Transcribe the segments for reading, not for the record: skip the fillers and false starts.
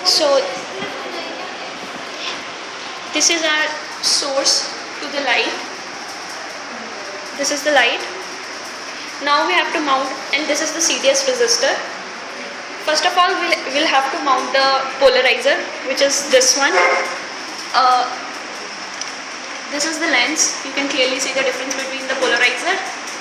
So this is our source to the light. This is the light. Now we have to mount, and this is the CDS resistor. First of all, we'll have to mount the polarizer, which is this one. This is the lens. You can clearly see the difference between the polarizer.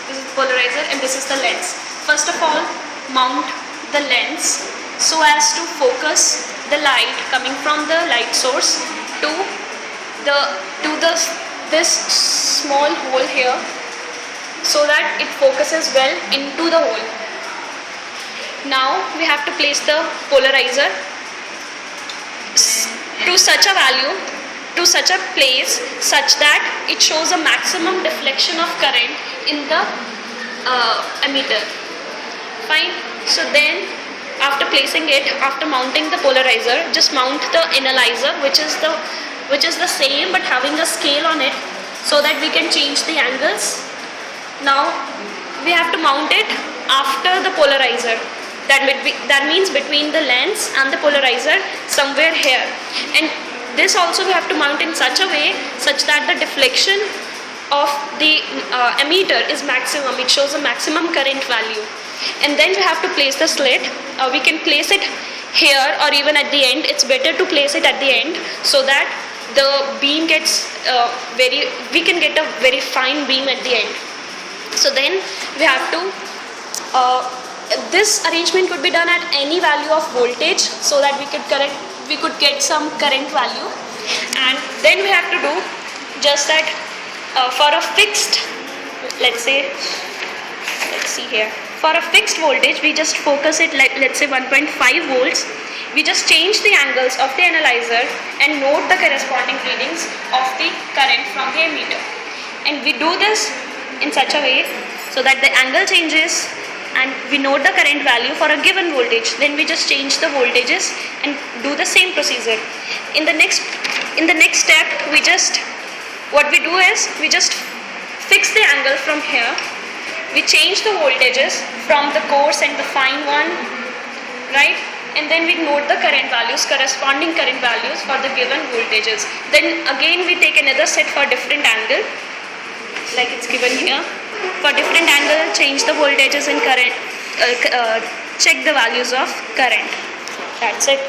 This is the polarizer and this is the lens. First of all, mount the lens so as to focus the light coming from the light source to this small hole here, so that it focuses well into the hole. Now we have to place the polarizer to such a value, to such a place, such that it shows a maximum deflection of current in the emitter. Fine. So then, after placing it, after mounting the polarizer, just mount the analyzer, which is the same but having a scale on it, so that we can change the angles. Now we have to mount it after the polarizer. That means between the lens and the polarizer, somewhere here. And this also we have to mount in such a way such that the deflection of the emitter is maximum. It shows a maximum current value. And then we have to place the slit. We can place it here or even at the end. It's better to place it at the end so that the beam gets we can get a very fine beam at the end. So then we have to this arrangement could be done at any value of voltage, so that we could get some current value. And then we have to do just that for a fixed, let's see here, for a fixed voltage we just focus it like, let's say 1.5 volts. We just change the angles of the analyzer and note the corresponding readings of the current from the emitter. And we do this in such a way so that the angle changes and we note the current value for a given voltage. Then we just change the voltages and do the same procedure. In the next step, what we do is we just fix the angle from here. We change the voltages from the coarse and the fine one, right? And then we note the current values, corresponding current values for the given voltages. Then again we take another set for different angle, like it's given here. For different angle, change the voltages and current, check the values of current. That's it.